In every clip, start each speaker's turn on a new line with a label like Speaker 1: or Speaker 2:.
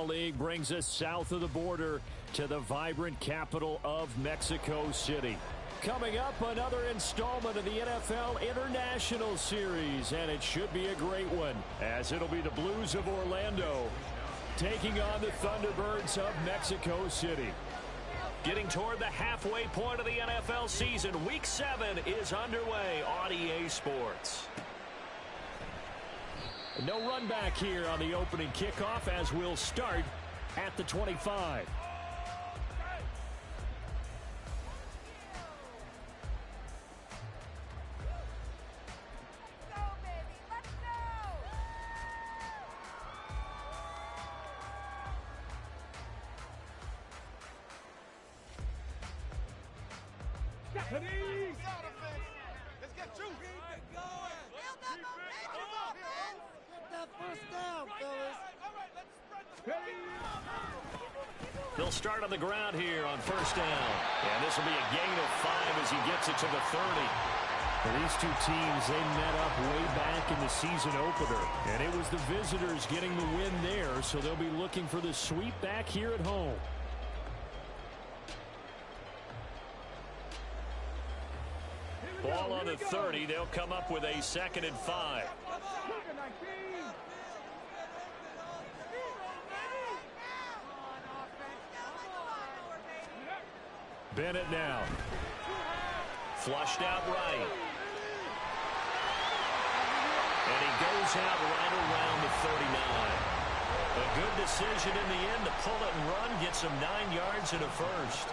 Speaker 1: NFL League brings us south of the border to the vibrant capital of Mexico City. Coming up, another installment of the NFL International Series, and it should be a great one, as it'll be the Blues of Orlando taking on the Thunderbirds of Mexico City. Getting toward the halfway point of the NFL season, Week 7 is underway on EA Sports. No run back here on the opening kickoff as we'll start at the 25.
Speaker 2: Let's get you. Keep it going. Build that momentum up, man. Get that first down, fellas. All right, let's spread the.
Speaker 1: They'll start on the ground here on first down. And this will be a gain of 5 as he gets it to the 30. For these two teams, they met up way back in the season opener. And it was the visitors getting the win there, so they'll be looking for the sweep back here at home. Ball on the 30. They'll come up with a 2nd and 5. Bennett now. Flushed out right. And he goes out right around the 39. A good decision in the end to pull it and run. Gets him 9 yards and a first.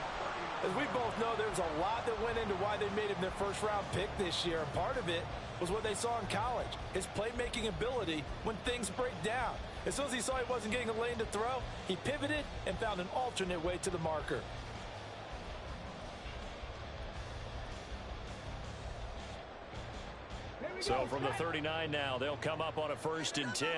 Speaker 3: As we both know, there was a lot that went into why they made him their first-round pick this year. And part of it was what they saw in college, his playmaking ability when things break down. As soon as he saw he wasn't getting a lane to throw, he pivoted and found an alternate way to the marker.
Speaker 1: So from the 39 now, they'll come up on a 1st and 10.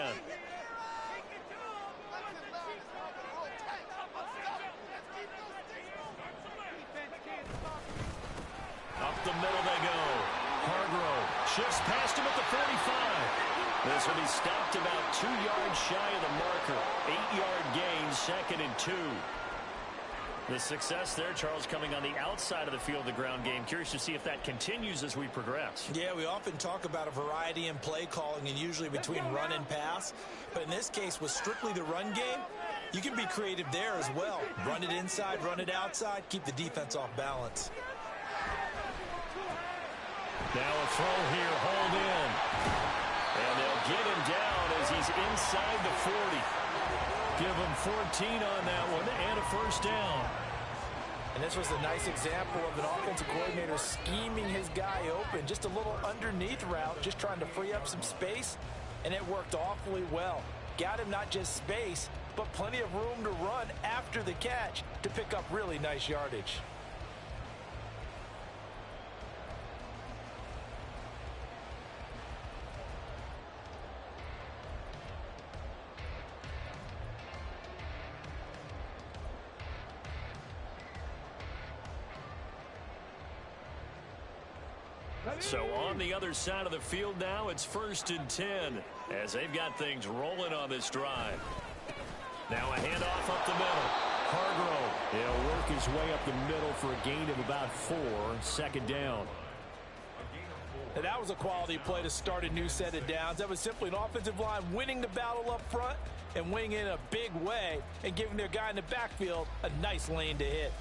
Speaker 1: Up the middle they go. Hargrove shifts past him at the 45. This will be stopped about 2 yards shy of the marker. 8-yard gain, 2nd and 2. The success there, Charles, coming on the outside of the field, the ground game. Curious to see if that continues as we progress.
Speaker 3: Yeah, we often talk about a variety in play calling and usually between run and pass. But in this case, with strictly the run game, you can be creative there as well. Run it inside, run it outside, keep the defense off balance.
Speaker 1: Now a throw here, hold in. And they'll get him down as he's inside the 40. Give him 14 on that one and a first down.
Speaker 3: And this was a nice example of an offensive coordinator scheming his guy open. Just a little underneath route, just trying to free up some space, and it worked awfully well. Got him not just space, but plenty of room to run after the catch to pick up really nice yardage.
Speaker 1: So on the other side of the field now, it's 1st and 10 as they've got things rolling on this drive. Now a handoff up the middle. Hargrove, he'll work his way up the middle for a gain of about 4, 2nd down.
Speaker 3: And that was a quality play to start a new set of downs. That was simply an offensive line winning the battle up front and winning in a big way and giving their guy in the backfield a nice lane to hit.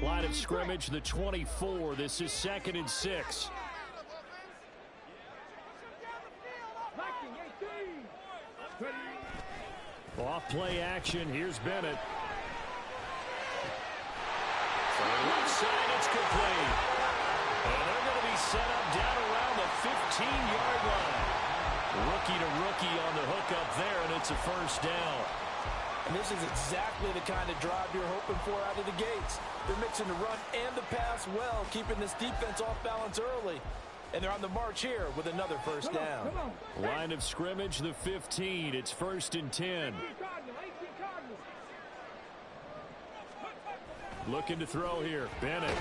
Speaker 1: Line of scrimmage, the 24. This is 2nd and 6. Off play action. Here's Bennett. For the left side, it's complete. And they're going to be set up down around the 15-yard line. Rookie to rookie on the hook up there, and it's a first down.
Speaker 3: And this is exactly the kind of drive you're hoping for out of the gates. They're mixing the run and the pass well, keeping this defense off balance early. And they're on the march here with another first down.
Speaker 1: Line of scrimmage, the 15. It's 1st and 10. Looking to throw here. Bennett.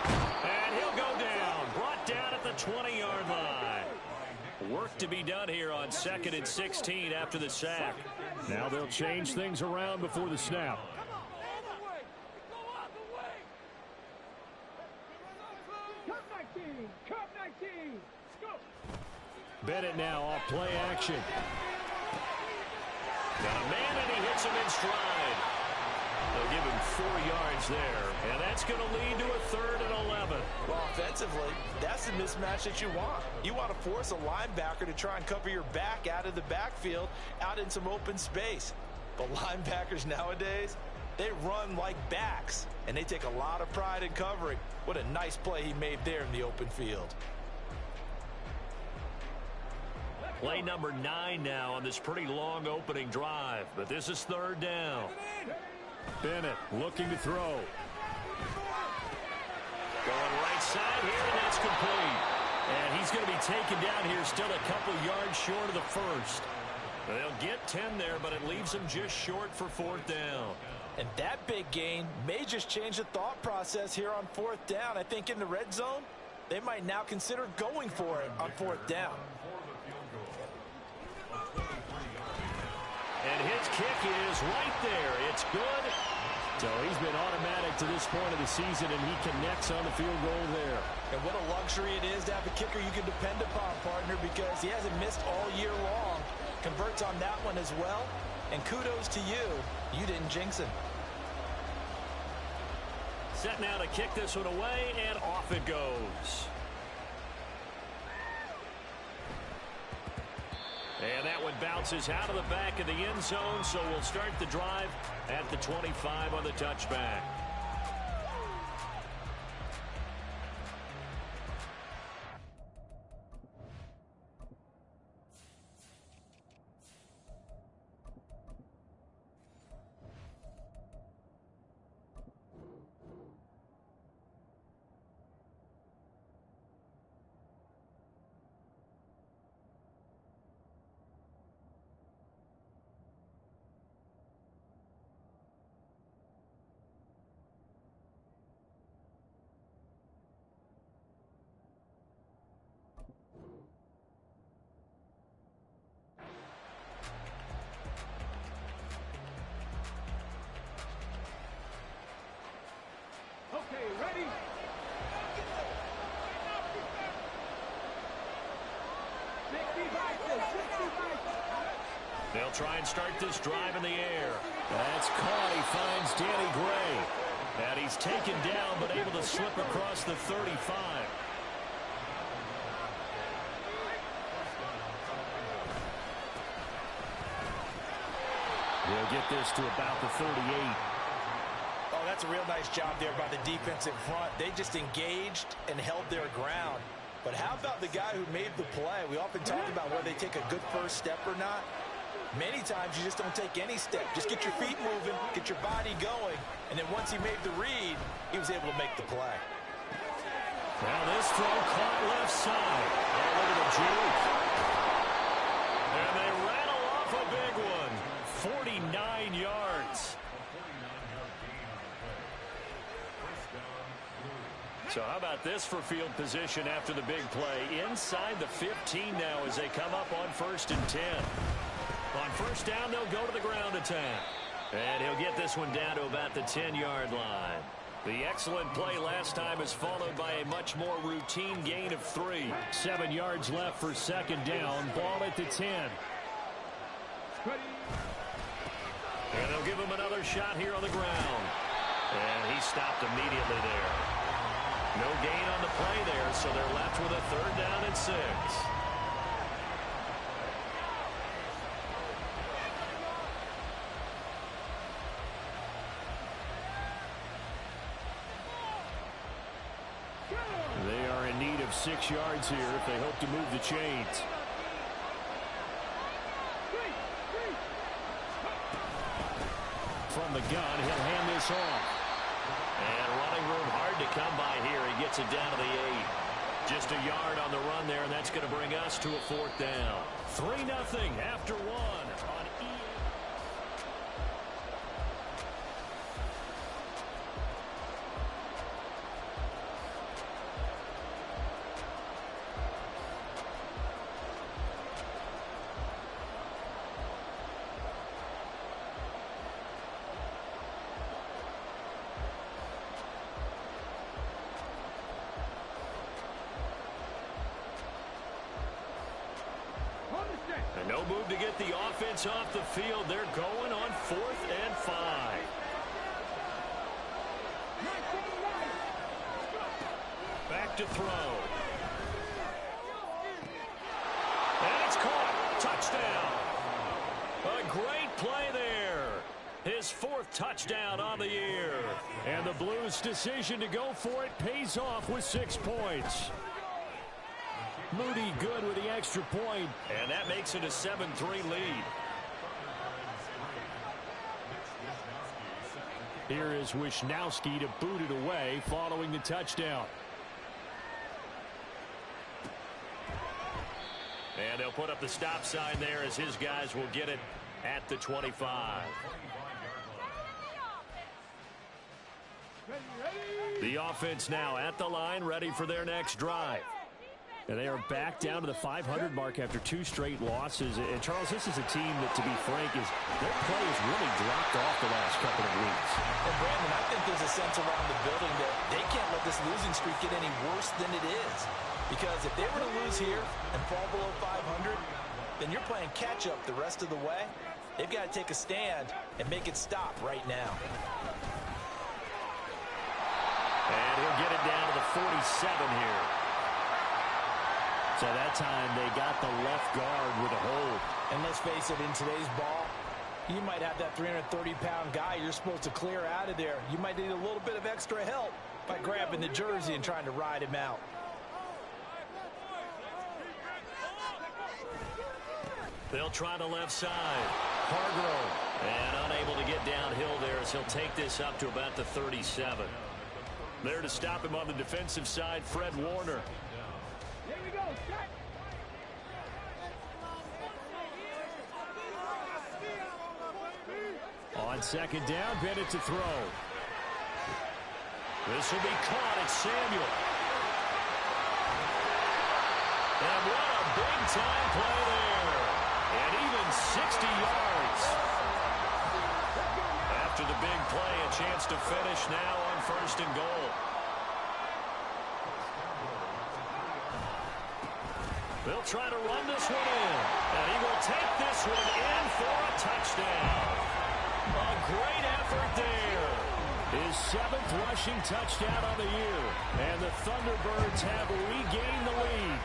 Speaker 1: And he'll go down. Brought down at the 20-yard line. Work to be done here on 2nd and 16 after the sack. Now they'll change things around before the snap. Bennett now off play action. Got a man, and he hits him in stride. They'll give him 4 yards there, and that's going to lead to a 3rd and 11.
Speaker 3: Well, offensively, that's the mismatch that you want. You want to force a linebacker to try and cover your back out of the backfield, out in some open space. But linebackers nowadays, they run like backs, and they take a lot of pride in covering. What a nice play he made there in the open field.
Speaker 1: Play number 9 now on this pretty long opening drive, but this is 3rd down. Bennett looking to throw. Going right side here, and that's complete. And he's going to be taken down here, still a couple yards short of the first. They'll get 10 there, but it leaves them just short for 4th down.
Speaker 3: And that big gain may just change the thought process here on 4th down. I think in the red zone, they might now consider going for it on 4th down.
Speaker 1: And his kick is right there. It's good. So he's been automatic to this point of the season, and he connects on the field goal there.
Speaker 3: And what a luxury it is to have a kicker you can depend upon, partner, because he hasn't missed all year long. Converts on that one as well. And kudos to you. You didn't jinx him.
Speaker 1: Set now to kick this one away, and off it goes. And that one bounces out of the back of the end zone, so we'll start the drive at the 25 on the touchback. They'll try and start this drive in the air. That's caught. He finds Danny Gray. And he's taken down, but able to slip across the 35. He'll get this to about the 38.
Speaker 3: Oh, that's a real nice job there by the defense in front. They just engaged and held their ground. But how about the guy who made the play? We often talk about whether they take a good first step or not. Many times you just don't take any step. Just get your feet moving, get your body going, and then once he made the read, he was able to make the play.
Speaker 1: Now this throw caught left side. Oh, look at the juke. And they rattle off a big one. 49 yards. So how about this for field position after the big play? Inside the 15 now as they come up on 1st and 10. On 1st down, they'll go to the ground attack. And he'll get this one down to about the 10-yard line. The excellent play last time is followed by a much more routine gain of 3. 7 yards left for 2nd down. Ball at the 10. And they'll give him another shot here on the ground. And he stopped immediately there. No gain on the play there, so they're left with a 3rd down and 6. They are in need of 6 yards here if they hope to move the chains. From the gun, he'll hand this off. And running room hard to come by here. He gets it down to the 8. Just a yard on the run there, and that's going to bring us to a 4th down. 3-0 after 1 on EA. No move to get the offense off the field. They're going on 4th and 5. Back to throw. And it's caught. Touchdown. A great play there. His 4th touchdown on the year. And the Blues' decision to go for it pays off with 6 points. Moody good with the extra point, and that makes it a 7-3 lead. Here is Wisnowski to boot it away following the touchdown. And they'll put up the stop sign there as his guys will get it at the 25. The offense now at the line, ready for their next drive. And they are back down to the 500 mark after 2 straight losses. And, Charles, this is a team that, to be frank, their play has really dropped off the last couple of weeks.
Speaker 3: And, Brandon, I think there's a sense around the building that they can't let this losing streak get any worse than it is. Because if they were to lose here and fall below 500, then you're playing catch-up the rest of the way. They've got to take a stand and make it stop right now.
Speaker 1: And he'll get it down to the 47 here. So that time they got the left guard with a hold.
Speaker 3: And let's face it, in today's ball, you might have that 330-pound guy you're supposed to clear out of there. You might need a little bit of extra help by grabbing the jersey and trying to ride him out.
Speaker 1: They'll try the left side. Hargrove. And unable to get downhill there as he'll take this up to about the 37. There to stop him on the defensive side, Fred Warner. On 2nd down, Bennett to throw. This will be caught at Samuel. And what a big-time play there. And even 60 yards. After the big play, a chance to finish now on 1st and goal. They'll try to run this one in. And he will take this one in for a touchdown. A great effort there. His 7th rushing touchdown on the year. And the Thunderbirds have regained the lead.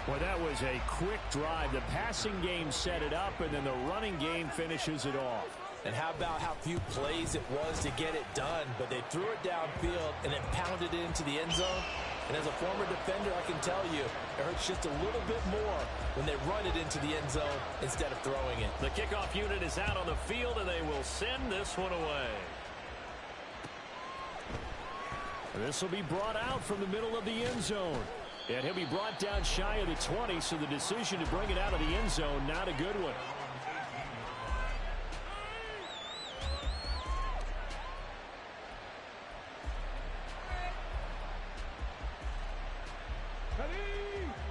Speaker 1: Well, that was a quick drive. The passing game set it up, and then the running game finishes it off.
Speaker 3: And how about how few plays it was to get it done, but they threw it downfield and then pounded it into the end zone. And as a former defender, I can tell you, it hurts just a little bit more when they run it into the end zone instead of throwing it.
Speaker 1: The kickoff unit is out on the field, and they will send this one away. This will be brought out from the middle of the end zone. And he'll be brought down shy of the 20, so the decision to bring it out of the end zone, not a good one.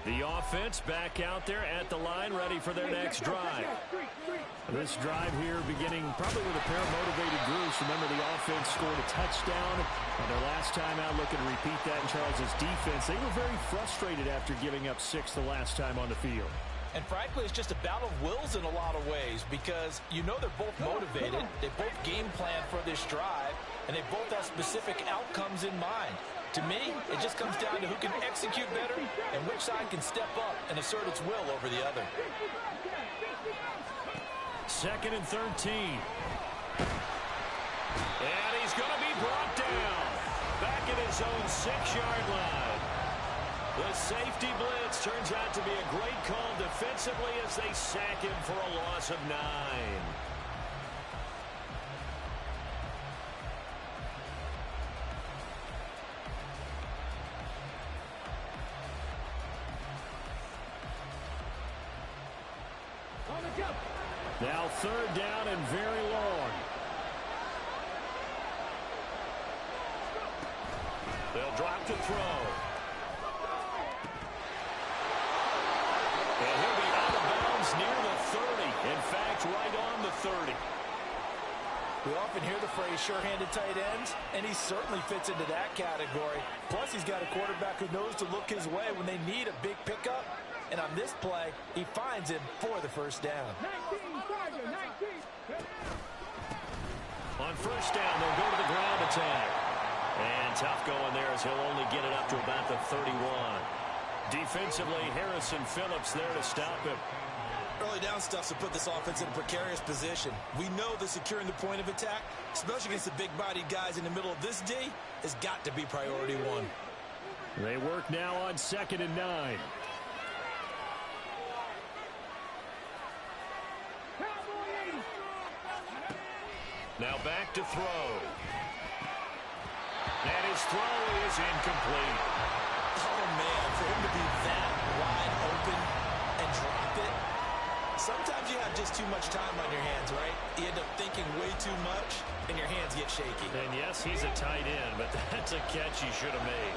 Speaker 1: The offense back out there at the line, ready for their next drive. This drive here beginning probably with a pair of motivated groups. Remember, the offense scored a touchdown on their last time out, looking to repeat that in Charles's defense. They were very frustrated after giving up 6 the last time on the field.
Speaker 3: And frankly, it's just a battle of wills in a lot of ways because you know they're both motivated. They both game plan for this drive, and they both have specific outcomes in mind. To me, it just comes down to who can execute better and which side can step up and assert its will over the other.
Speaker 1: 2nd and 13. And he's going to be brought down. Back at his own 6-yard line. The safety blitz turns out to be a great call defensively as they sack him for a loss of 9. Now third down and very long. They'll drop to throw. And he'll be out of bounds near the 30. In fact, right on the 30.
Speaker 3: We often hear the phrase sure-handed tight ends, and he certainly fits into that category. Plus, he's got a quarterback who knows to look his way when they need a big pickup. And on this play, he finds him for the first down.
Speaker 1: On first down, they'll go to the ground attack. And tough going there as he'll only get it up to about the 31. Defensively, Harrison Phillips there to stop him.
Speaker 3: Early down stuff to put this offense in a precarious position. We know that securing the point of attack, especially against the big-bodied guys in the middle of this D, has got to be priority one.
Speaker 1: They work now on 2nd and 9. Now back to throw. And his throw is incomplete.
Speaker 3: Oh, man, for him to be that wide open and drop it. Sometimes you have just too much time on your hands, right? You end up thinking way too much, and your hands get shaky.
Speaker 1: And yes, he's a tight end, but that's a catch he should have made.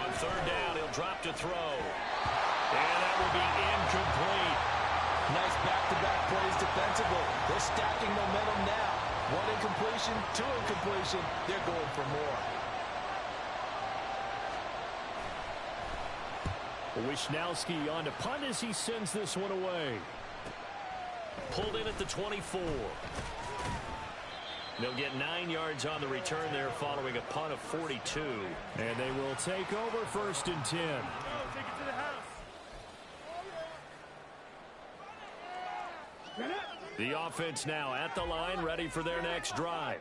Speaker 1: On third down, he'll drop to throw. And that will be incomplete.
Speaker 3: Nice back-to-back plays defensively. They're stacking momentum now. One incompletion, two incompletion. They're going for more.
Speaker 1: Wisnowski on to punt as he sends this one away. Pulled in at the 24. They'll get 9 yards on the return there following a punt of 42. And they will take over 1st and 10. The offense now at the line, ready for their next drive.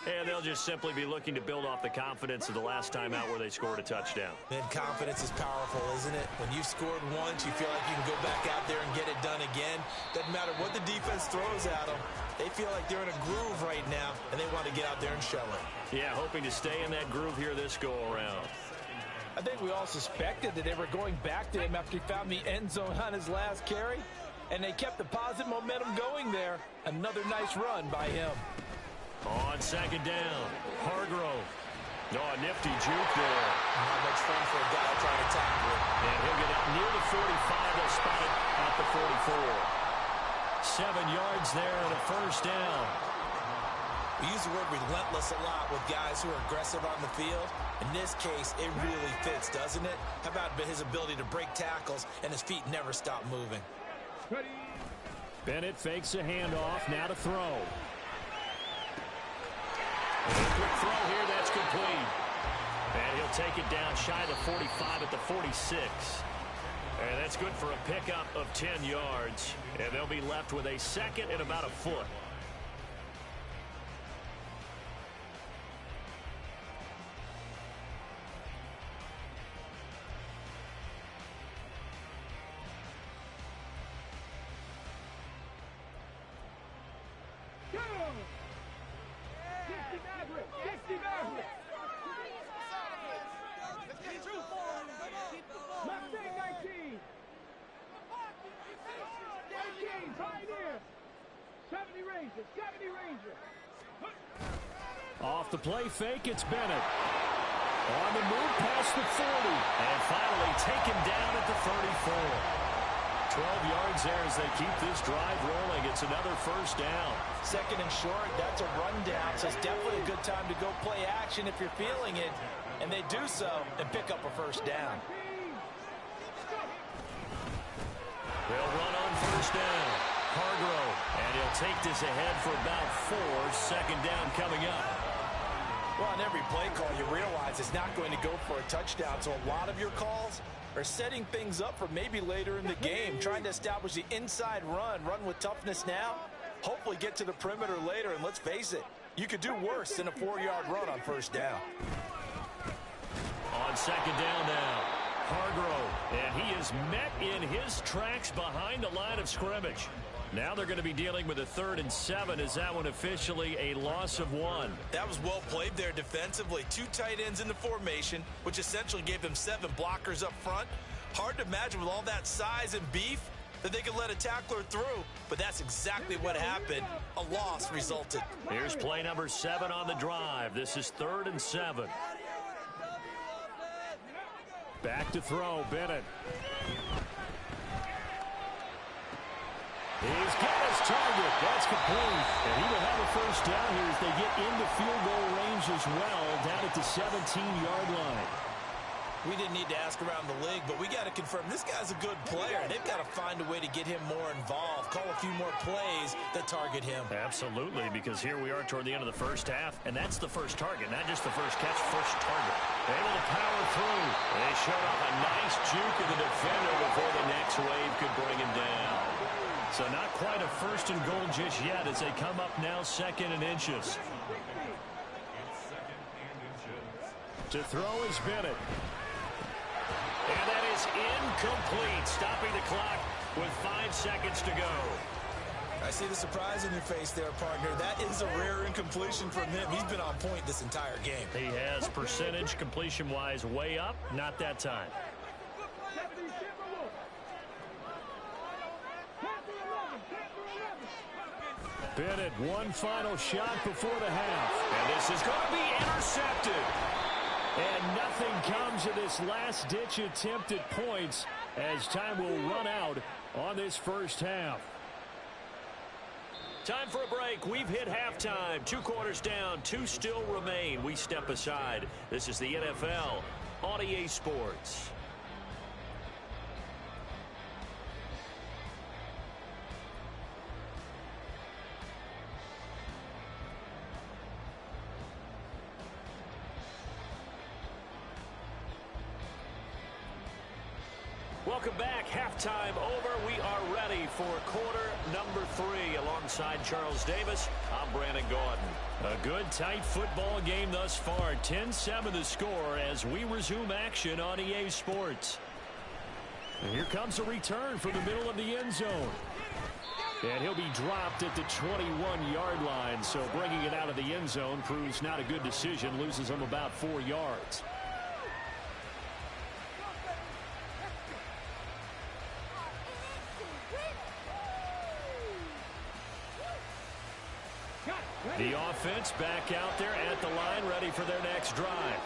Speaker 1: And they'll just simply be looking to build off the confidence of the last time out where they scored a touchdown.
Speaker 3: And confidence is powerful, isn't it? When you've scored once, you feel like you can go back out there and get it done again. Doesn't matter what the defense throws at them. They feel like they're in a groove right now, and they want to get out there and show it.
Speaker 1: Yeah, hoping to stay in that groove here this go-around.
Speaker 3: I think we all suspected that they were going back to him after he found the end zone on his last carry, and they kept the positive momentum going there. Another nice run by him.
Speaker 1: On 2nd down, Hargrove. Oh, a nifty juke there.
Speaker 3: Not much fun for a guy trying to tackle it.
Speaker 1: And he'll get up near the 45. They'll spot it at the 44. 7 yards there and a first down.
Speaker 3: We use the word relentless a lot with guys who are aggressive on the field. In this case, it really fits, doesn't it? How about his ability to break tackles and his feet never stop moving?
Speaker 1: Bennett fakes a handoff, now to throw. A quick throw here, that's complete. And he'll take it down shy of the 45 at the 46. And that's good for a pickup of 10 yards. And they'll be left with a 2nd and about a foot. Off the play fake, it's Bennett. On the move past the 40. And finally taken down at the 34. 12 yards there as they keep this drive rolling. It's another first down.
Speaker 3: 2nd and short, that's a rundown, so it's definitely a good time to go play action if you're feeling it. And they do so and pick up a first down.
Speaker 1: They'll run on first down. Hargrove, and he'll take this ahead for about 4. 2nd down coming up.
Speaker 3: Well, on every play call, you realize it's not going to go for a touchdown, so a lot of your calls are setting things up for maybe later in the game, trying to establish the inside run with toughness now, hopefully get to the perimeter later, and let's face it, you could do worse than a 4-yard run on first down.
Speaker 1: On 2nd down now, Hargrove, and he is met in his tracks behind the line of scrimmage. Now they're going to be dealing with a 3rd and 7. Is that one officially a loss of 1?
Speaker 3: That was well played there defensively. 2 tight ends in the formation, which essentially gave them 7 blockers up front. Hard to imagine with all that size and beef that they could let a tackler through, but that's exactly what happened. A loss resulted.
Speaker 1: Here's play number 7 on the drive. This is 3rd and 7. Back to throw, Bennett. He's got his target. That's complete. And he will have a first down here as they get into field goal range as well, down at the 17-yard line.
Speaker 3: We didn't need to ask around the league, but we got to confirm this guy's a good player. They've got to find a way to get him more involved, call a few more plays that target him.
Speaker 1: Absolutely, because here we are toward the end of the first half, and that's the first target, not just the first catch, first target. Able to power through. They showed off a nice juke of the defender before the next wave could bring him down. So not quite a 1st and goal just yet as they come up now 2nd and inches. To throw is Bennett. And that is incomplete, stopping the clock with 5 seconds to go.
Speaker 3: I see the surprise in your face there, partner. That is a rare incompletion from him. He's been on point this entire game.
Speaker 1: He has percentage completion-wise way up, not that time. Bennett, one final shot before the half. And this is going to be intercepted. And nothing comes of this last-ditch attempt at points as time will run out on this first half. Time for a break. We've hit halftime. 2 quarters down. 2 still remain. We step aside. This is the NFL on EA Sports. Welcome back. Halftime over. We are ready for quarter number 3. Alongside Charles Davis, I'm Brandon Gaudin. A good, tight football game thus far. 10-7 the score as we resume action on EA Sports. And here comes a return from the middle of the end zone. And he'll be dropped at the 21-yard line. So bringing it out of the end zone proves not a good decision. Loses him about 4 yards. The offense back out there at the line, ready for their next drive.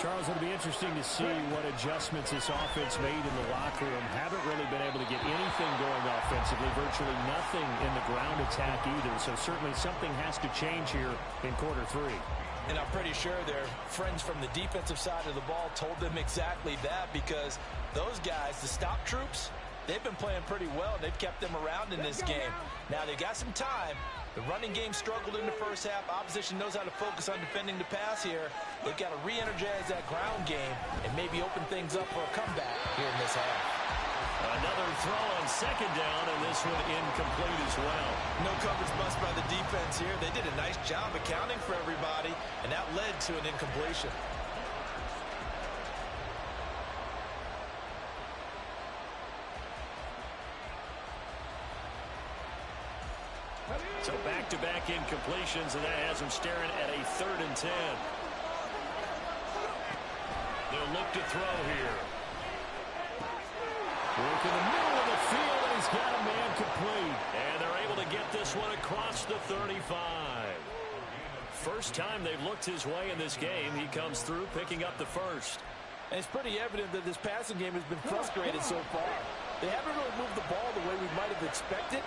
Speaker 1: Charles, it'll be interesting to see what adjustments this offense made in the locker room. Haven't really been able to get anything going offensively, virtually nothing in the ground attack either. So certainly something has to change here in quarter 3.
Speaker 3: And I'm pretty sure their friends from the defensive side of the ball told them exactly that, because those guys, the stop troops, they've been playing pretty well. They've kept them around in this game. Now they've got some time. The running game struggled in the first half. Opposition knows how to focus on defending the pass here. They've got to re-energize that ground game and maybe open things up for a comeback here in this half.
Speaker 1: Another throw on 2nd down, and this one incomplete as well.
Speaker 3: No coverage bust by the defense here. They did a nice job accounting for everybody, and that led to an incompletion.
Speaker 1: So back-to-back incompletions, and that has them staring at a 3rd and 10. They'll look to throw here. Work in the middle of the field, and he's got a man complete. And they're able to get this one across the 35. First time they've looked his way in this game. He comes through, picking up the first.
Speaker 3: And it's pretty evident that this passing game has been frustrated so far. They haven't really moved the ball the way we might have expected.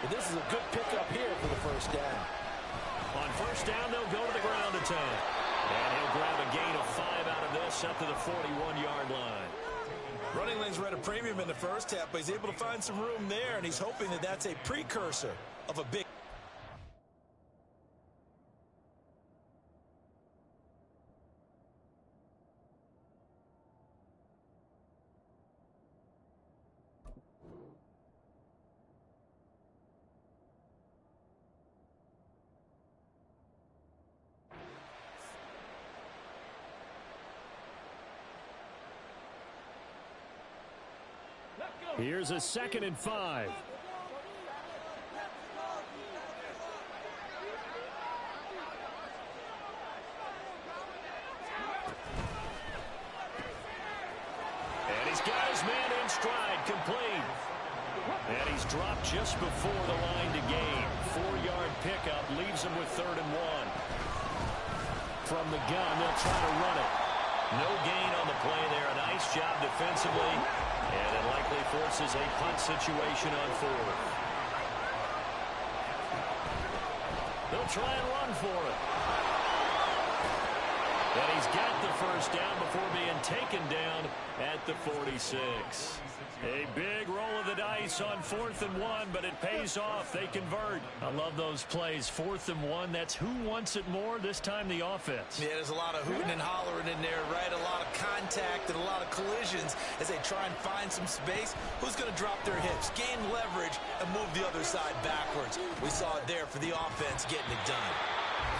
Speaker 3: But this is a good pickup here for the first down.
Speaker 1: On first down, they'll go to the ground attack. And he'll grab a gain of 5 out of this up to the 41-yard line.
Speaker 3: Running lanes were at a premium in the first half, but he's able to find some room there, and he's hoping that that's a precursor of a big...
Speaker 1: Here's a 2nd and 5. He's got his man in stride, complete. And he's dropped just before the line to gain. 4-yard pickup leaves him with 3rd and 1. From the gun, they'll try to run it. No gain on the play there. A nice job defensively. And it likely forces a punt situation on 4th. They'll try and run for it. And he's got the first down before being taken down at the 46. A big roll of the dice on 4th and 1, but it pays off. They convert. I love those plays. 4th and 1, that's who wants it more, this time the offense.
Speaker 3: Yeah, there's a lot of hooting and hollering in there, right? A lot of contact and a lot of collisions as they try and find some space. Who's going to drop their hips, gain leverage, and move the other side backwards? We saw it there for the offense getting it done.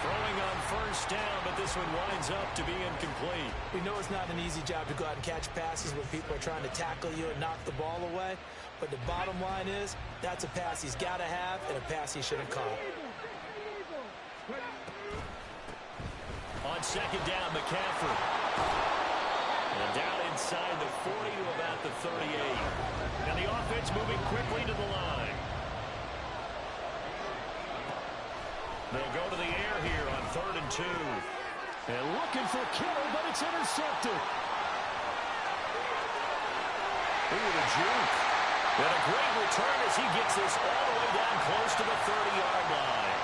Speaker 1: Throwing on first down, but this one winds up to be incomplete.
Speaker 3: We know it's not an easy job to go out and catch passes when people are trying to tackle you and knock the ball away. But the bottom line is, that's a pass he's got to have and a pass he should have caught.
Speaker 1: On 2nd down, McCaffrey. And down inside the 40 to about the 38. And the offense moving quickly to the line. They'll go to the air here on 3rd and 2. And looking for Kittle, but it's intercepted. Ooh, the juke. And a great return as he gets this all the way down close to the 30-yard line.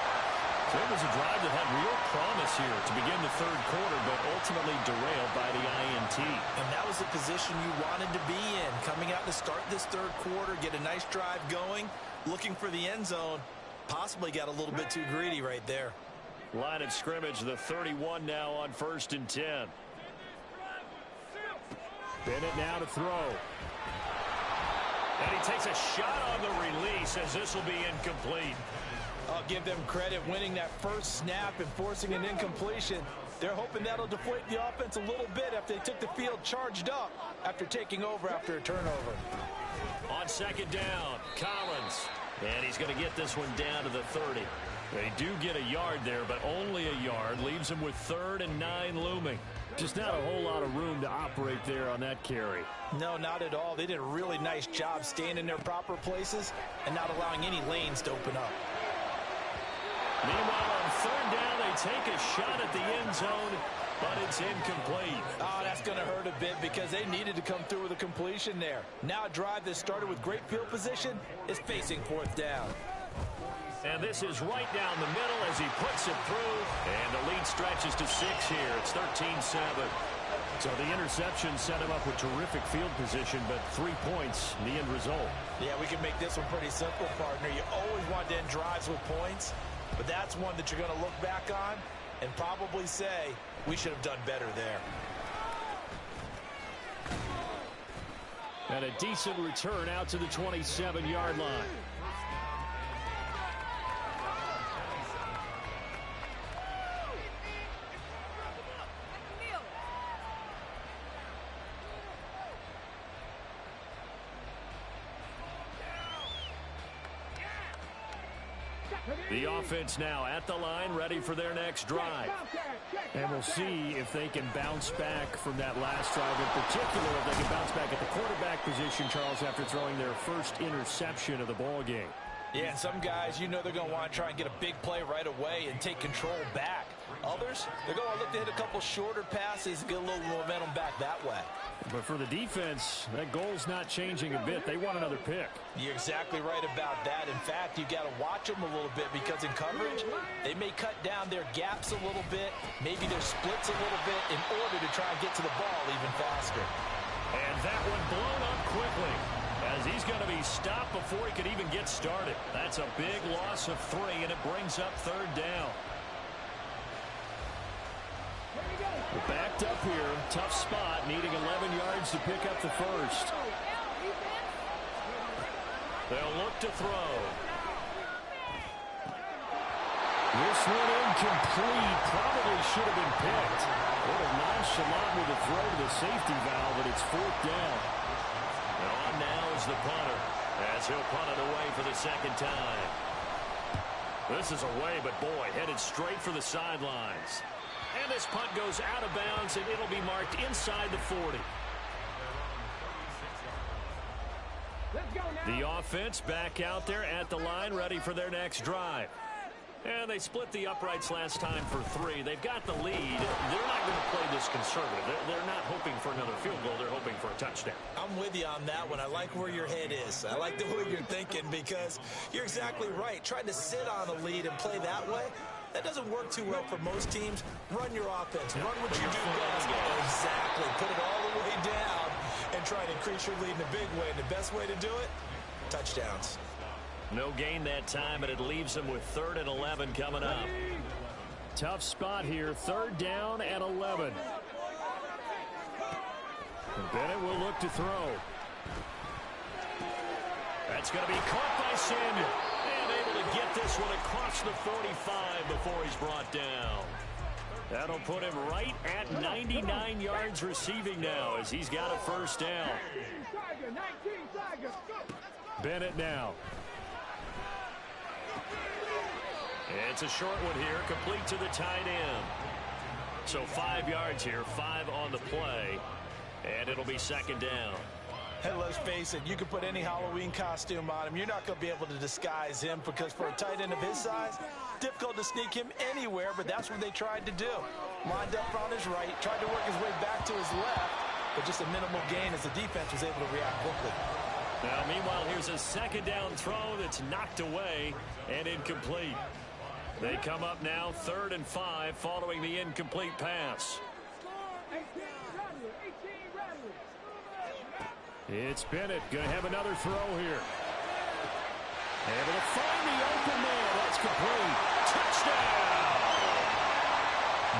Speaker 1: So it was a drive that had real promise here to begin the 3rd quarter, but ultimately derailed by the INT.
Speaker 3: And that was the position you wanted to be in. Coming out to start this 3rd quarter, get a nice drive going, looking for the end zone. Possibly got a little bit too greedy right there.
Speaker 1: Line of scrimmage, the 31 now on 1st and 10. Bennett now to throw. And he takes a shot on the release as this will be incomplete.
Speaker 3: I'll give them credit winning that first snap and forcing an incompletion. They're hoping that'll deflate the offense a little bit after they took the field charged up after taking over after a turnover.
Speaker 1: On 2nd down, Collins. And he's going to get this one down to the 30. They do get a yard there, but only a yard. Leaves him with 3rd and 9 looming. Just not a whole lot of room to operate there on that carry.
Speaker 3: No, not at all. They did a really nice job staying in their proper places and not allowing any lanes to open up.
Speaker 1: Meanwhile, on 3rd down, they take a shot at the end zone, but it's incomplete.
Speaker 3: Oh, that's going to hurt a bit because they needed to come through with a completion there. Now a drive that started with great field position is facing 4th down.
Speaker 1: And this is right down the middle as he puts it through. And the lead stretches to 6 here. It's 13-7. So the interception set him up with terrific field position, but 3 points, the end result.
Speaker 3: Yeah, we can make this one pretty simple, partner. You always want to end drives with points, but that's one that you're going to look back on and probably say, we should have done better there.
Speaker 1: And a decent return out to the 27-yard line. The offense now at the line, ready for their next drive. And we'll see if they can bounce back from that last drive. In particular, if they can bounce back at the quarterback position, Charles, after throwing their first interception of the ball game.
Speaker 3: Yeah, and some guys, you know they're going to want to try and get a big play right away and take control back. Others, they're going to look to hit a couple shorter passes and get a little momentum back that way.
Speaker 1: But for the defense, that goal's not changing a bit. They want another pick.
Speaker 3: You're exactly right about that. In fact, you got to watch them a little bit because in coverage, they may cut down their gaps a little bit, maybe their splits a little bit in order to try and get to the ball even faster.
Speaker 1: And that one blown up quickly as he's going to be stopped before he could even get started. That's a big loss of 3, and it brings up 3rd down. Backed up here, tough spot, needing 11 yards to pick up the first. They'll look to throw. This one incomplete, probably should have been picked. A little nonchalant with a throw to the safety valve, but it's 4th down. And on now is the punter, as he'll punt it away for the 2nd time. This is away, but boy, headed straight for the sidelines. And this punt goes out of bounds, and it'll be marked inside the 40. The offense back out there at the line, ready for their next drive. And they split the uprights last time for 3. They've got the lead. They're not going to play this conservative. They're not hoping for another field goal. They're hoping for a touchdown.
Speaker 3: I'm with you on that one. I like where your head is. I like the way you're thinking because you're exactly right. Trying to sit on a lead and play that way, that doesn't work too well for most teams. Run your offense. Run what you do best. Exactly. Put it all the way down and try to increase your lead in a big way. And the best way to do it, touchdowns.
Speaker 1: No gain that time, and it leaves them with 3rd and 11 coming up. Tough spot here, 3rd down and 11. And Bennett will look to throw. That's going to be caught by Samuel. And able to get this one across the 45 before he's brought down. That'll put him right at 99 yards receiving now as he's got a 1st down. Bennett now. It's a short one here, complete to the tight end. So 5 yards here, 5 on the play, and it'll be 2nd down.
Speaker 3: Hey, let's face it, you can put any Halloween costume on him. You're not going to be able to disguise him because for a tight end of his size, difficult to sneak him anywhere, but that's what they tried to do. Lined up on his right, tried to work his way back to his left, but just a minimal gain as the defense was able to react quickly.
Speaker 1: Now, meanwhile, here's a 2nd down throw that's knocked away and incomplete. They come up now 3rd and 5 following the incomplete pass. It's Bennett going to have another throw here. Able to find the open man. That's complete. Touchdown!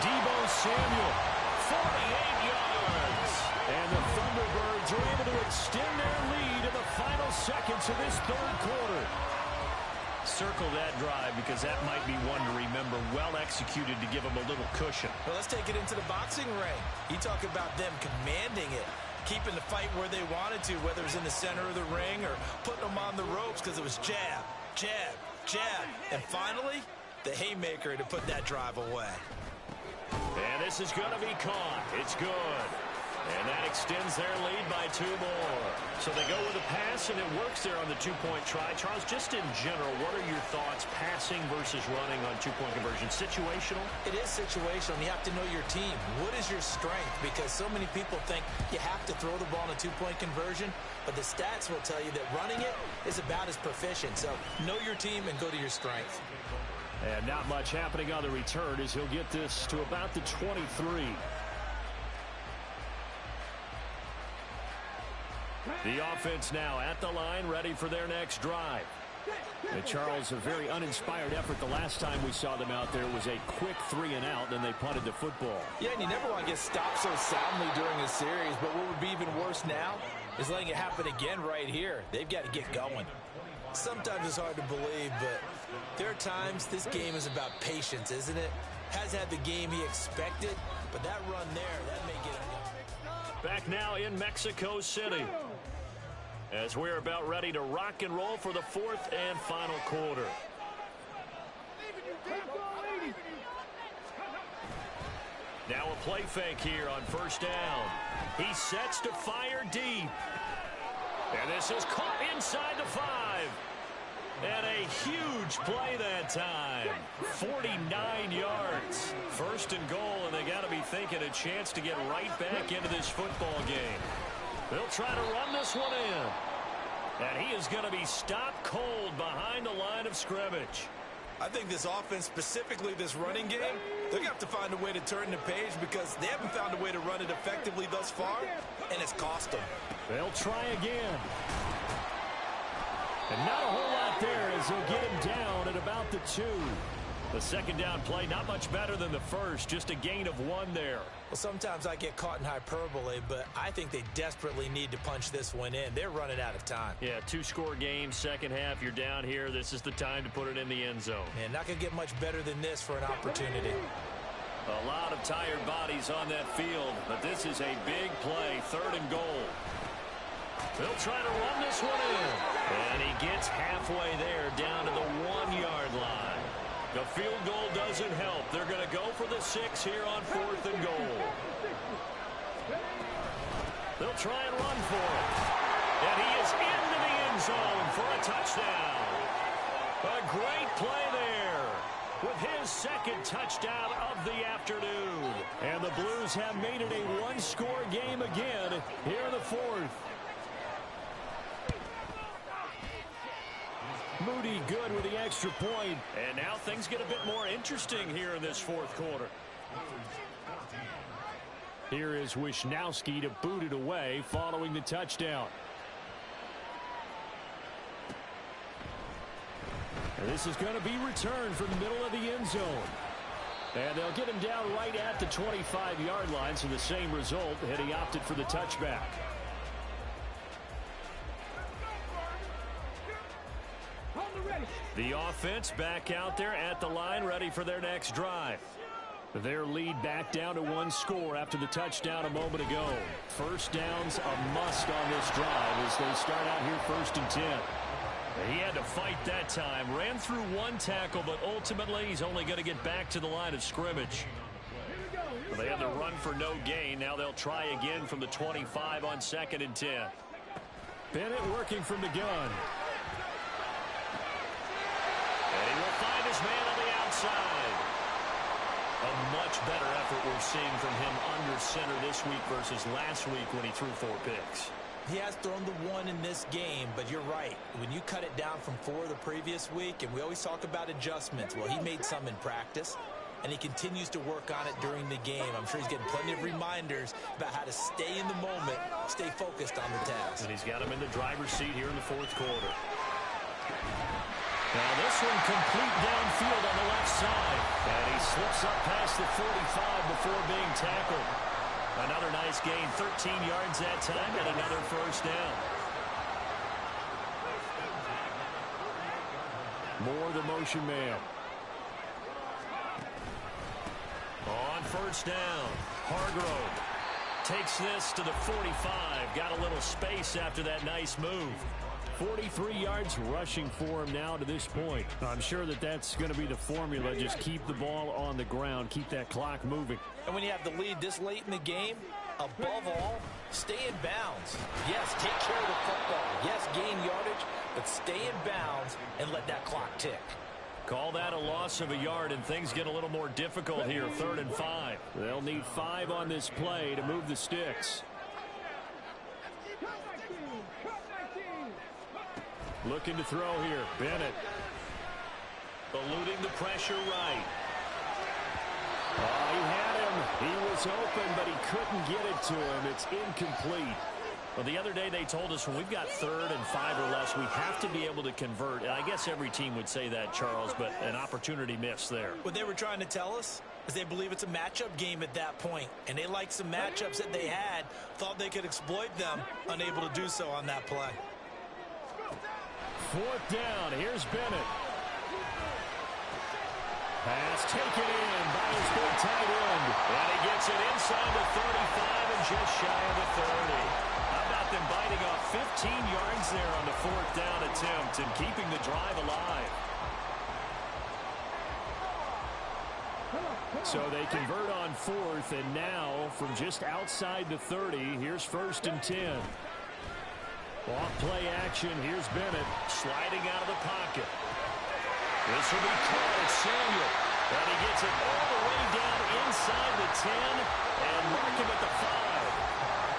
Speaker 1: Deebo Samuel, 48 yards. And the Thunderbirds are able to extend their lead in the final seconds of this 3rd quarter. Circle that drive because that might be one to remember. Well executed to give them a little cushion.
Speaker 3: Well, let's take it into the boxing ring. You talk about them commanding it, keeping the fight where they wanted to, whether it's in the center of the ring or putting them on the ropes because it was jab, jab, jab. And finally, the haymaker to put that drive away.
Speaker 1: And this is going to be caught. It's good. And that extends their lead by 2 more. So they go with a pass, and it works there on the 2-point try. Charles, just in general, what are your thoughts passing versus running on 2-point conversion? Situational?
Speaker 3: It is situational. You have to know your team. What is your strength? Because so many people think you have to throw the ball in a 2-point conversion, but the stats will tell you that running it is about as proficient. So know your team and go to your strength.
Speaker 1: And not much happening on the return as he'll get this to about the 23. The offense now at the line, ready for their next drive. And Charles, a very uninspired effort. The last time we saw them out there was a quick 3 and out, then they punted the football.
Speaker 3: Yeah, and you never want to get stopped so soundly during a series, but what would be even worse now is letting it happen again right here. They've got to get going. Sometimes it's hard to believe, but there are times this game is about patience, isn't it? Has had the game he expected, but that run there, that may get him.
Speaker 1: Back now in Mexico City, as we're about ready to rock and roll for the 4th and final quarter. Now a play fake here on 1st down. He sets to fire deep. And this is caught inside the 5. And a huge play that time. 49 yards. 1st and goal, and they got to be thinking a chance to get right back into this football game. They'll try to run this one in. And he is going to be stopped cold behind the line of scrimmage.
Speaker 3: I think this offense, specifically this running game, they're going to have to find a way to turn the page because they haven't found a way to run it effectively thus far, and it's cost them.
Speaker 1: They'll try again. And not a whole lot there as they'll get him down at about the 2. The 2nd down play, not much better than the first, just a gain of 1 there.
Speaker 3: Well, sometimes I get caught in hyperbole, but I think they desperately need to punch this one in. They're running out of time.
Speaker 1: Yeah, 2-score game, 2nd half, you're down here. This is the time to put it in the end zone.
Speaker 3: And not going to get much better than this for an opportunity.
Speaker 1: A lot of tired bodies on that field, but this is a big play, 3rd and goal. They'll try to run this one in. And he gets halfway there, down to the 1-yard line. The field goal doesn't help. They're going to go for the 6 here on 4th and goal. They'll try and run for it. And he is into the end end zone for a touchdown. A great play there with his second touchdown of the afternoon. And the Blues have made it a one-score game again here in the fourth. Moody good with the extra point. And now things get a bit more interesting here in this fourth quarter. Here is Wisnowski to boot it away following the touchdown. And this is going to be returned from the middle of the end zone. And they'll get him down right at the 25-yard line, so the same result had he opted for the touchback. The offense back out there at the line, ready for their next drive. Their lead back down to one score after the touchdown a moment ago. First down's a must on this drive as they start out here 1st and 10. He had to fight that time. Ran through one tackle, but ultimately he's only going to get back to the line of scrimmage. They had to run for no gain. Now they'll try again from the 25 on 2nd and 10. Bennett working from the gun. And he will find his man on the outside. A much better effort we're seeing from him under center this week versus last week when he threw 4 picks.
Speaker 3: He has thrown the 1 in this game, but you're right. When you cut it down from 4 the previous week, and we always talk about adjustments, well, he made some in practice, and he continues to work on it during the game. I'm sure he's getting plenty of reminders about how to stay in the moment, stay focused on the task.
Speaker 1: And he's got him in the driver's seat here in the fourth quarter. Now this one complete downfield on the left side. And he slips up past the 45 before being tackled. Another nice gain, 13 yards that time, and another first down. Moore, the motion man. On first down, Hargrove takes this to the 45. Got a little space after that nice move. 43 yards rushing for him now to this point. I'm sure that that's going to be the formula. Just keep the ball on the ground. Keep that clock moving.
Speaker 3: And when you have the lead this late in the game, above all, stay in bounds. Yes, take care of the football. Yes, gain yardage, but stay in bounds and let that clock tick.
Speaker 1: Call that a loss of a yard, and things get a little more difficult here. 3rd and 5. They'll need 5 on this play to move the sticks. Looking to throw here. Bennett. Eluding the pressure right. Oh, he had him. He was open, but he couldn't get it to him. It's incomplete. Well, the other day they told us when we've got 3rd and 5 or less, we have to be able to convert. And I guess every team would say that, Charles, but an opportunity missed there.
Speaker 3: What they were trying to tell us is they believe it's a matchup game at that point. And they liked some matchups that they had, thought they could exploit them, unable to do so on that play.
Speaker 1: 4th down. Here's Bennett. Pass taken in by his big tight end. And he gets it inside the 35 and just shy of the 30. How about them biting off 15 yards there on the 4th down attempt and keeping the drive alive? So they convert on 4th, and now from just outside the 30, here's 1st and 10. Off play action. Here's Bennett sliding out of the pocket. This will be caught at Samuel. And he gets it all the way down inside the 10 and mark him at the 5.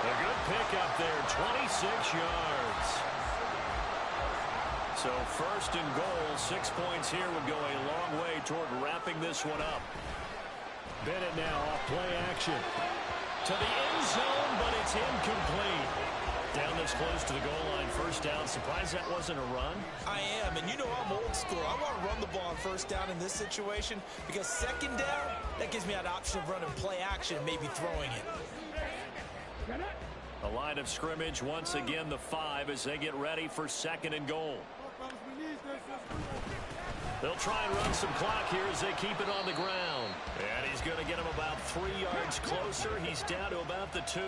Speaker 1: A good pickup there, 26 yards. So 1st and goal, 6 points here would go a long way toward wrapping this one up. Bennett now off play action. To the end zone, but it's incomplete. Down this close to the goal line, 1st down. Surprised that wasn't a run?
Speaker 3: I am, and you know I'm old school. I want to run the ball on 1st down in this situation because 2nd down, that gives me that option of running play action and maybe throwing it.
Speaker 1: The line of scrimmage, once again, the 5 as they get ready for 2nd and goal. They'll try and run some clock here as they keep it on the ground. And he's going to get him about 3 yards closer. He's down to about the 2.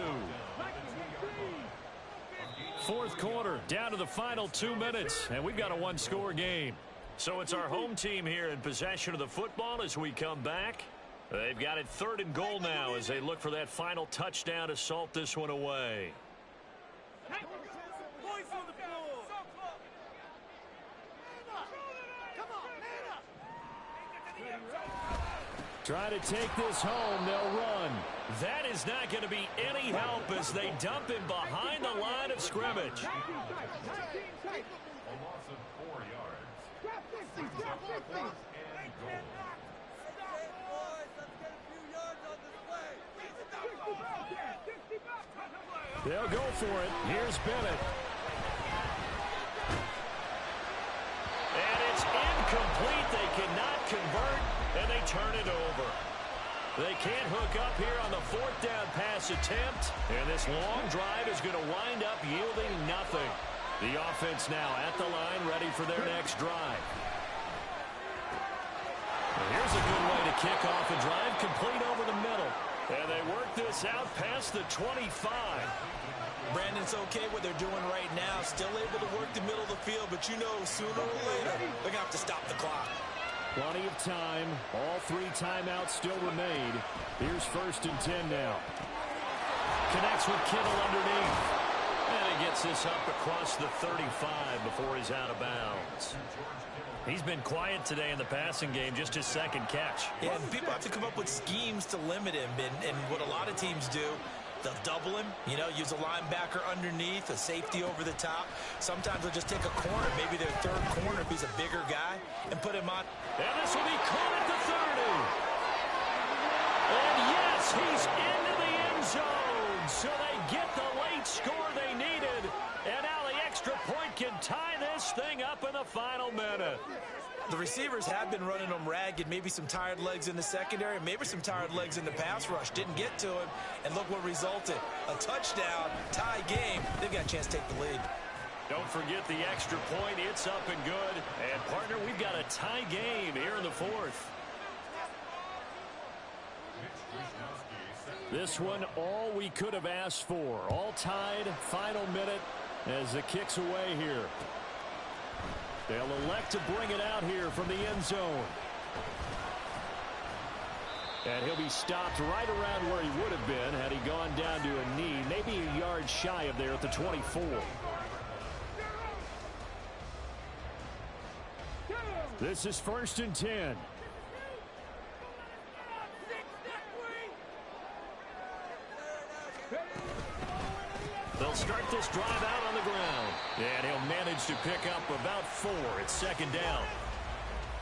Speaker 1: 4th quarter, down to the final 2 minutes, and we've got a one-score game. So it's our home team here in possession of the football as we come back. They've got it 3rd and goal now as they look for that final touchdown to salt this one away. Try to take this home. They'll run. That is not going to be any help as they dump him behind the line of scrimmage.
Speaker 4: A loss of 4 yards.
Speaker 1: They'll go for it. Here's Bennett. And it's incomplete. They cannot convert, and they turn it over. They can't hook up here on the 4th down pass attempt, and this long drive is going to wind up yielding nothing. The offense now at the line, ready for their next drive. Here's a good way to kick off a drive, complete over the middle. And they work this out past the 25.
Speaker 3: Brandon's okay what they're doing right now. Still able to work the middle of the field, but you know sooner or later they're going to have to stop the clock.
Speaker 1: Plenty of time. All 3 timeouts still remain. Here's 1st and 10 now. Connects with Kittle underneath. And he gets this up across the 35 before he's out of bounds. He's been quiet today in the passing game, just his 2nd catch.
Speaker 3: Yeah, and people have to come up with schemes to limit him. And what a lot of teams do, they'll double him, use a linebacker underneath, a safety over the top. Sometimes they'll just take a corner, maybe their 3rd corner if he's a bigger guy, and put him on.
Speaker 1: And this will be caught at the 30. And yes, he's into the end zone. So they get the late score they needed. And now the extra point can tie this thing up in the final minute.
Speaker 3: The receivers have been running them ragged. Maybe some tired legs in the secondary, maybe some tired legs in the pass rush. Didn't get to him, and look what resulted. A touchdown, tie game. They've got a chance to take the lead.
Speaker 1: Don't forget the extra point. It's up and good. And, partner, we've got a tie game here in the 4th. This one, all we could have asked for. All tied, final minute as the kick's away here. They'll elect to bring it out here from the end zone. And he'll be stopped right around where he would have been had he gone down to a knee, maybe a yard shy of there at the 24. This is 1st and 10. They'll start this drive out on the ground. And he'll manage to pick up about 4. It's 2nd down.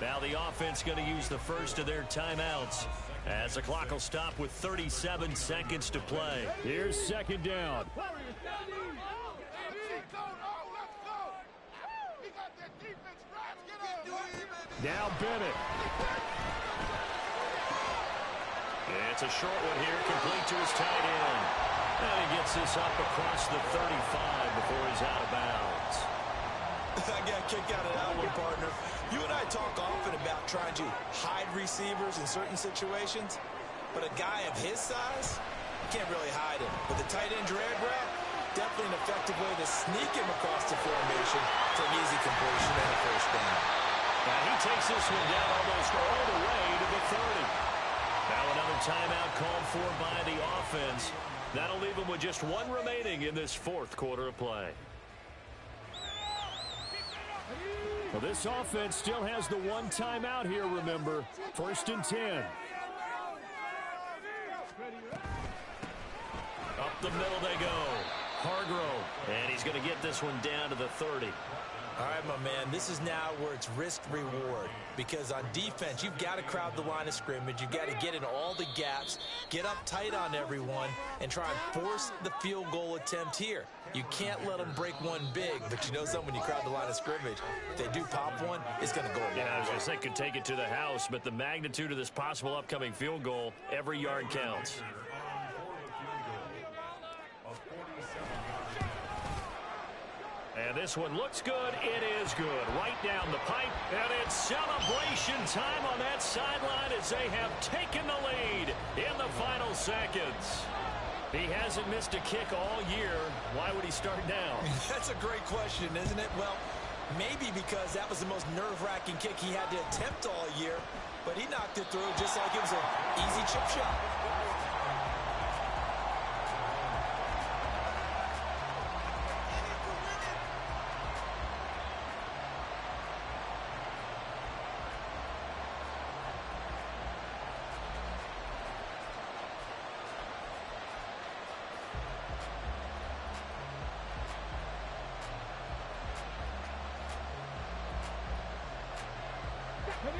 Speaker 1: Now the offense going to use the first of their timeouts as the clock will stop with 37 seconds to play. Here's 2nd down. Now Bennett. It's a short one here, complete to his tight end. And he gets this up across the 35 before he's out of bounds.
Speaker 3: I got a kick out of that one, partner. You and I talk often about trying to hide receivers in certain situations, but a guy of his size, you can't really hide him. With the tight end drag route, definitely an effective way to sneak him across the formation to an easy completion and a 1st down.
Speaker 1: And he takes this one down almost all the way to the 30. Now another timeout called for by the offense. That'll leave them with just 1 remaining in this 4th quarter of play. Well, this offense still has the 1 timeout here, remember. 1st and 10. Up the middle they go. Hargrove. And he's going to get this one down to the 30.
Speaker 3: All right, my man, this is now where it's risk-reward. Because on defense, you've got to crowd the line of scrimmage. You've got to get in all the gaps, get up tight on everyone, and try and force the field goal attempt here. You can't let them break one big, but you know something, when you crowd the line of scrimmage, if they do pop one, it's going to go a long way.
Speaker 1: I was going to say could take it to the house, but the magnitude of this possible upcoming field goal, every yard counts. And this one looks good. It is good. Right down the pipe. And it's celebration time on that sideline as they have taken the lead in the final seconds. He hasn't missed a kick all year. Why would he start now?
Speaker 3: That's a great question, isn't it? Well, maybe because that was the most nerve-wracking kick he had to attempt all year. But he knocked it through just like it was an easy chip shot.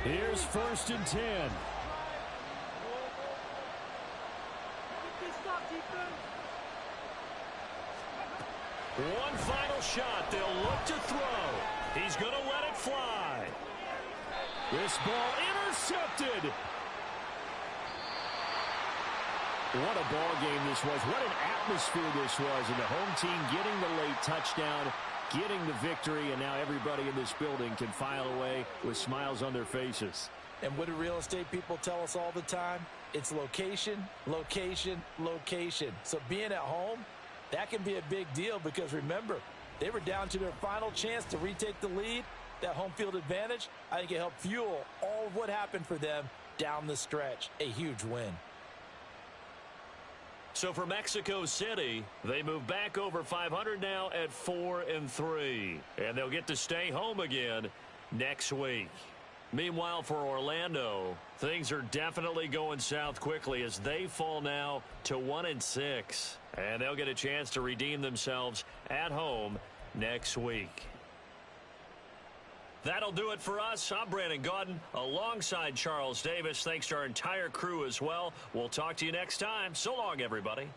Speaker 1: Here's 1st and 10. One final shot. They'll look to throw. He's going to let it fly. This ball intercepted. What a ball game this was. What an atmosphere this was. And the home team getting the late touchdown, getting the victory, and now everybody in this building can file away with smiles on their faces.
Speaker 3: And what do real estate people tell us all the time? It's location, location, location. So being at home, that can be a big deal because, remember, they were down to their final chance to retake the lead. That home field advantage, I think it helped fuel all of what happened for them down the stretch. A huge win.
Speaker 1: So for Mexico City, they move back over 500 now at 4-3. And they'll get to stay home again next week. Meanwhile, for Orlando, things are definitely going south quickly as they fall now to 1-6. And they'll get a chance to redeem themselves at home next week. That'll do it for us. I'm Brandon Gaudin alongside Charles Davis. Thanks to our entire crew as well. We'll talk to you next time. So long, everybody.